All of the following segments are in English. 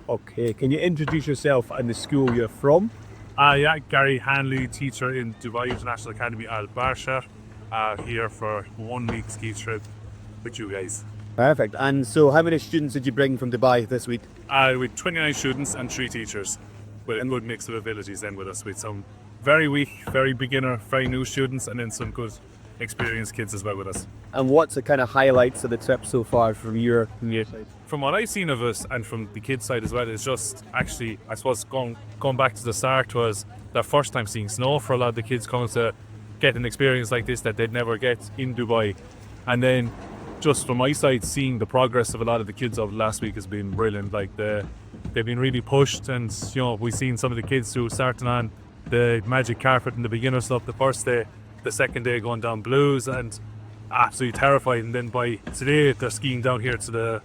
Okay, can you introduce yourself and the school you're from? Yeah, Gary Hanley, teacher in Dubai International Academy Al Barsha, here for 1 week ski trip with you guys. Perfect. And so how many students did you bring from Dubai this week? With 29 students and 3 teachers, with a good mix of abilities then with us, with some very weak, very beginner, very new students, and then some good experienced kids as well with us. And what's the kind of highlights of the trip so far from your side? From what I've seen of us and from the kids' side as well, it's just actually, I suppose, going back to the start, was their first time seeing snow for a lot of the kids, coming to get an experience like this that they'd never get in Dubai. And then just from my side, seeing the progress of a lot of the kids over the last week has been brilliant. Like they've been really pushed, and we've seen some of the kids who starting on the magic carpet and the beginner stuff the first day, the second day going down blues and absolutely terrified, and then by today they're skiing down here to the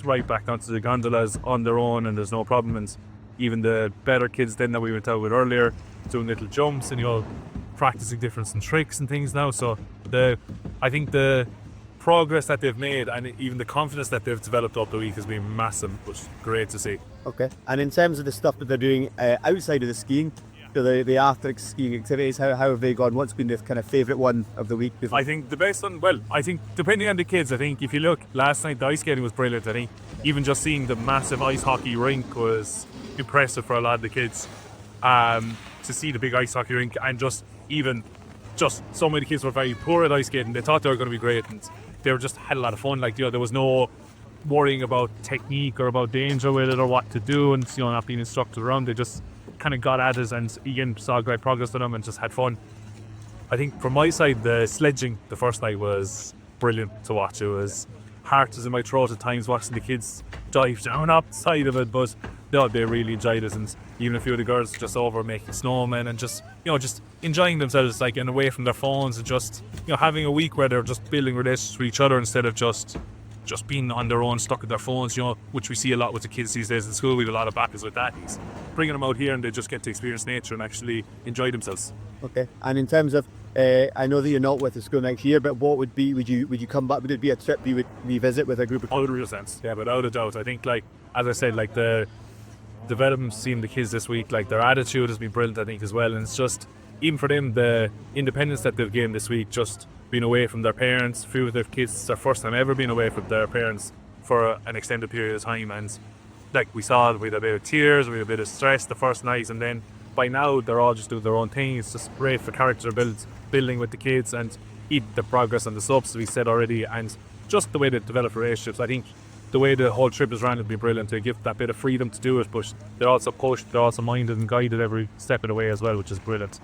right back down to the gondolas on their own, and there's no problem. And even the better kids then that we went out with earlier, doing little jumps and practicing different tricks and things now. So I think the progress that they've made and even the confidence that they've developed up the week has been massive, which is great to see. Okay. And in terms of the stuff that they're doing outside of the skiing, so the athletics skiing activities, how have they gone? What's been the kind of favourite one of the week? I think the best one, well, I think depending on the kids, I think if you look, last night the ice skating was brilliant. I think even just seeing the massive ice hockey rink was impressive for a lot of the kids. To see the big ice hockey rink, and just so many kids were very poor at ice skating. They thought they were going to be great, and they were just had a lot of fun. Like there was no worrying about technique or about danger with it or what to do, and not being instructed around. They just kind of got at it, and again saw great progress with them and just had fun. I think from my side, the sledging the first night was brilliant to watch. It was heart was in my throat at times watching the kids dive down up the side of it, but no, they really enjoyed it. And even a few of the girls just over making snowmen and just enjoying themselves, like, and away from their phones, and just having a week where they're just building relationships with each other instead of just being on their own, stuck at their phones, which we see a lot with the kids these days in school. We have a lot of battles with that. He's bringing them out here and they just get to experience nature and actually enjoy themselves. Okay. And in terms of, I know that you're not with the school next year, but what would you come back? Would it be a trip you would revisit with a group of? 100%. Yeah, without a doubt. I think, like, as I said, like the development seeing the kids this week, like their attitude has been brilliant, I think, as well. And it's just, even for them, the independence that they've gained this week, just being away from their parents. A few of their kids, it's their first time ever being away from their parents for an extended period of time, and like we saw, we had a bit of tears, we had a bit of stress the first night, and then by now they're all just doing their own thing. It's just great for character building with the kids, and even the progress on the subs we said already, and just the way they develop relationships. I think the way the whole trip is run would be brilliant to give that bit of freedom to do it, but they're also pushed, they're also minded and guided every step of the way as well, which is brilliant.